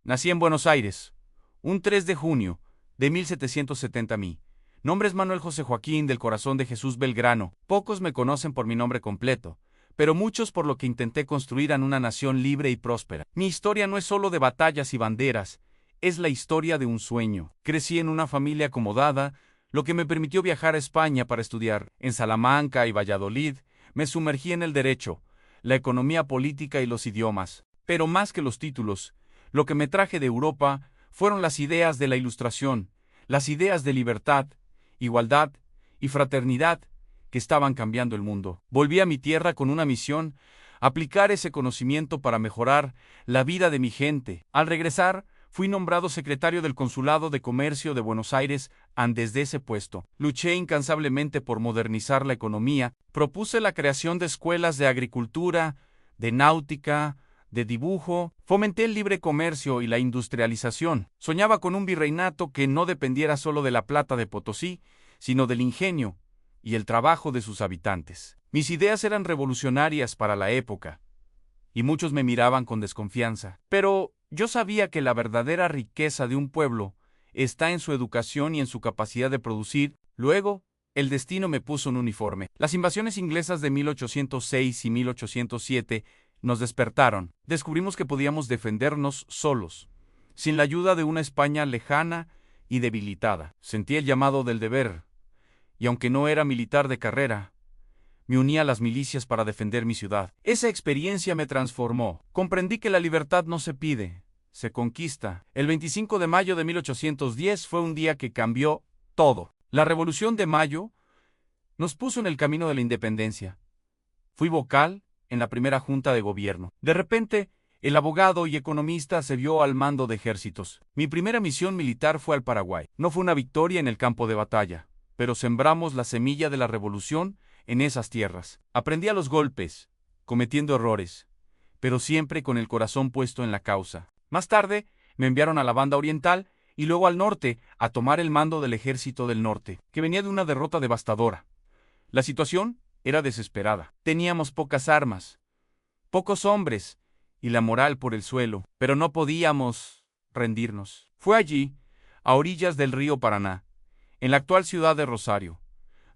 Nací en Buenos Aires, un 3 de junio de 1770. Mi nombre es Manuel José Joaquín del Corazón de Jesús Belgrano. Pocos me conocen por mi nombre completo, pero muchos por lo que intenté construir en una nación libre y próspera. Mi historia no es solo de batallas y banderas, es la historia de un sueño. Crecí en una familia acomodada, lo que me permitió viajar a España para estudiar. En Salamanca y Valladolid me sumergí en el derecho, la economía política y los idiomas. Pero más que los títulos, lo que me traje de Europa fueron las ideas de la Ilustración, las ideas de libertad, igualdad y fraternidad que estaban cambiando el mundo. Volví a mi tierra con una misión: aplicar ese conocimiento para mejorar la vida de mi gente. Al regresar, fui nombrado secretario del Consulado de Comercio de Buenos Aires. Desde ese puesto, luché incansablemente por modernizar la economía, propuse la creación de escuelas de agricultura, de náutica, de dibujo, fomenté el libre comercio y la industrialización. Soñaba con un virreinato que no dependiera solo de la plata de Potosí, sino del ingenio y el trabajo de sus habitantes. Mis ideas eran revolucionarias para la época, y muchos me miraban con desconfianza. Pero yo sabía que la verdadera riqueza de un pueblo está en su educación y en su capacidad de producir. Luego, el destino me puso un uniforme. Las invasiones inglesas de 1806 y 1807 nos despertaron. Descubrimos que podíamos defendernos solos, sin la ayuda de una España lejana y debilitada. Sentí el llamado del deber, y aunque no era militar de carrera, me uní a las milicias para defender mi ciudad. Esa experiencia me transformó. Comprendí que la libertad no se pide, se conquista. El 25 de mayo de 1810 fue un día que cambió todo. La Revolución de Mayo nos puso en el camino de la independencia. Fui vocal en la primera junta de gobierno. De repente, el abogado y economista se vio al mando de ejércitos. Mi primera misión militar fue al Paraguay. No fue una victoria en el campo de batalla, pero sembramos la semilla de la revolución en esas tierras. Aprendí a los golpes, cometiendo errores, pero siempre con el corazón puesto en la causa. Más tarde, me enviaron a la Banda Oriental y luego al norte a tomar el mando del Ejército del Norte, que venía de una derrota devastadora. La situación era desesperada. Teníamos pocas armas, pocos hombres y la moral por el suelo, pero no podíamos rendirnos. Fue allí, a orillas del río Paraná, en la actual ciudad de Rosario,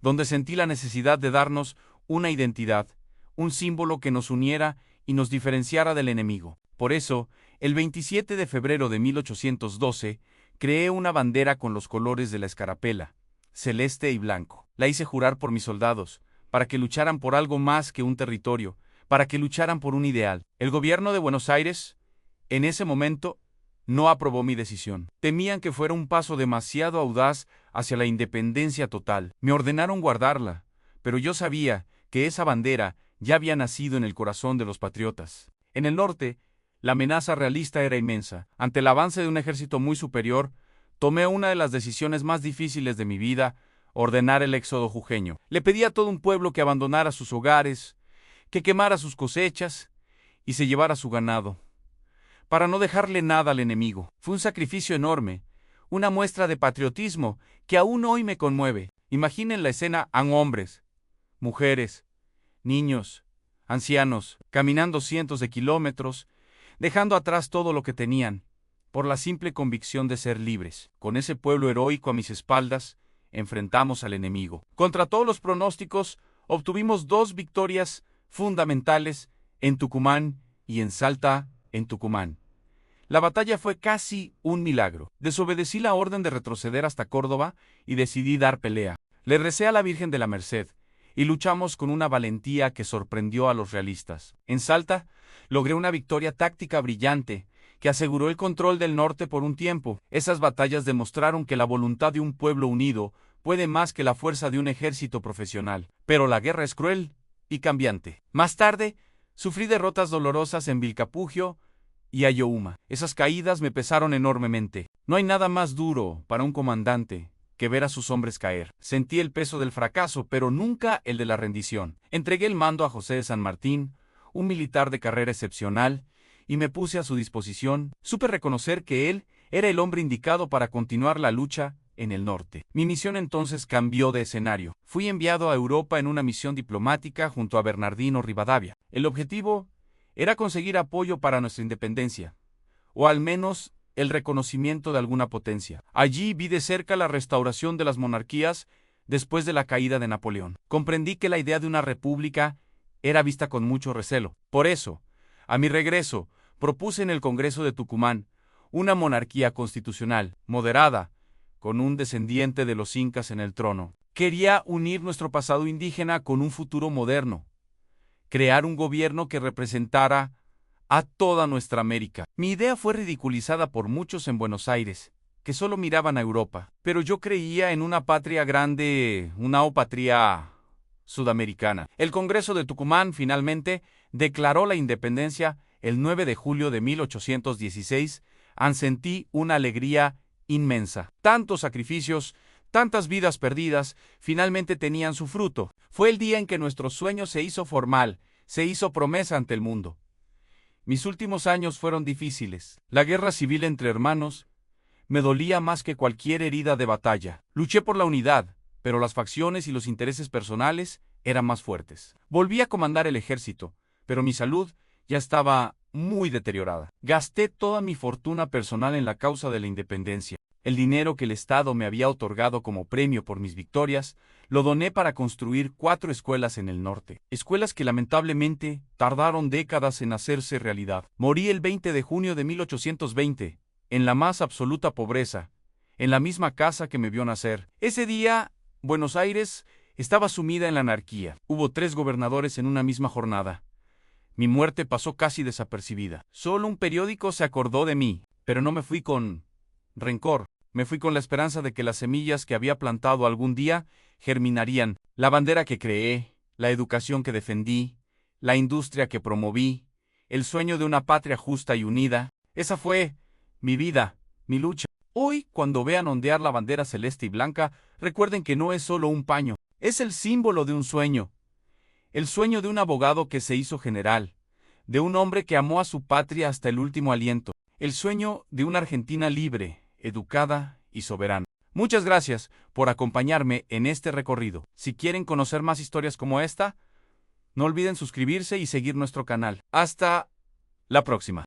donde sentí la necesidad de darnos una identidad, un símbolo que nos uniera y nos diferenciara del enemigo. Por eso, el 27 de febrero de 1812, creé una bandera con los colores de la escarapela, celeste y blanco. La hice jurar por mis soldados, para que lucharan por algo más que un territorio, para que lucharan por un ideal. El gobierno de Buenos Aires, en ese momento, no aprobó mi decisión. Temían que fuera un paso demasiado audaz hacia la independencia total. Me ordenaron guardarla, pero yo sabía que esa bandera ya había nacido en el corazón de los patriotas. En el norte, la amenaza realista era inmensa. Ante el avance de un ejército muy superior, tomé una de las decisiones más difíciles de mi vida: ordenar el éxodo jujeño. Le pedí a todo un pueblo que abandonara sus hogares, que quemara sus cosechas y se llevara su ganado, para no dejarle nada al enemigo. Fue un sacrificio enorme, una muestra de patriotismo que aún hoy me conmueve. Imaginen la escena: a hombres, mujeres, niños, ancianos, caminando cientos de kilómetros, dejando atrás todo lo que tenían, por la simple convicción de ser libres. Con ese pueblo heroico a mis espaldas, enfrentamos al enemigo. Contra todos los pronósticos, obtuvimos 2 victorias fundamentales en Tucumán y en Salta, en Tucumán. La batalla fue casi un milagro. Desobedecí la orden de retroceder hasta Córdoba y decidí dar pelea. Le recé a la Virgen de la Merced y luchamos con una valentía que sorprendió a los realistas. En Salta, logré una victoria táctica brillante que aseguró el control del norte por un tiempo. Esas batallas demostraron que la voluntad de un pueblo unido puede más que la fuerza de un ejército profesional. Pero la guerra es cruel y cambiante. Más tarde, sufrí derrotas dolorosas en Vilcapugio y Ayohuma. Esas caídas me pesaron enormemente. No hay nada más duro para un comandante que ver a sus hombres caer. Sentí el peso del fracaso, pero nunca el de la rendición. Entregué el mando a José de San Martín, un militar de carrera excepcional, y me puse a su disposición. Supe reconocer que él era el hombre indicado para continuar la lucha en el norte. Mi misión entonces cambió de escenario. Fui enviado a Europa en una misión diplomática junto a Bernardino Rivadavia. El objetivo era conseguir apoyo para nuestra independencia, o al menos el reconocimiento de alguna potencia. Allí vi de cerca la restauración de las monarquías después de la caída de Napoleón. Comprendí que la idea de una república era vista con mucho recelo. Por eso, a mi regreso, propuse en el Congreso de Tucumán una monarquía constitucional, moderada, con un descendiente de los incas en el trono. Quería unir nuestro pasado indígena con un futuro moderno, crear un gobierno que representara a toda nuestra América. Mi idea fue ridiculizada por muchos en Buenos Aires, que solo miraban a Europa, pero yo creía en una patria grande, una patria sudamericana. El Congreso de Tucumán finalmente declaró la independencia el 9 de julio de 1816. Sentí una alegría inmensa. Tantos sacrificios, tantas vidas perdidas, finalmente tenían su fruto. Fue el día en que nuestro sueño se hizo formal, se hizo promesa ante el mundo. Mis últimos años fueron difíciles. La guerra civil entre hermanos me dolía más que cualquier herida de batalla. Luché por la unidad, pero las facciones y los intereses personales eran más fuertes. Volví a comandar el ejército, pero mi salud ya estaba muy deteriorada. Gasté toda mi fortuna personal en la causa de la independencia. El dinero que el Estado me había otorgado como premio por mis victorias, lo doné para construir 4 escuelas en el norte. Escuelas que lamentablemente tardaron décadas en hacerse realidad. Morí el 20 de junio de 1820, en la más absoluta pobreza, en la misma casa que me vio nacer. Ese día, Buenos Aires estaba sumida en la anarquía. Hubo 3 gobernadores en una misma jornada. Mi muerte pasó casi desapercibida. Solo un periódico se acordó de mí, pero no me fui con rencor. Me fui con la esperanza de que las semillas que había plantado algún día germinarían. La bandera que creé, la educación que defendí, la industria que promoví, el sueño de una patria justa y unida. Esa fue mi vida, mi lucha. Hoy, cuando vean ondear la bandera celeste y blanca, recuerden que no es solo un paño, es el símbolo de un sueño. El sueño de un abogado que se hizo general, de un hombre que amó a su patria hasta el último aliento. El sueño de una Argentina libre, educada y soberana. Muchas gracias por acompañarme en este recorrido. Si quieren conocer más historias como esta, no olviden suscribirse y seguir nuestro canal. Hasta la próxima.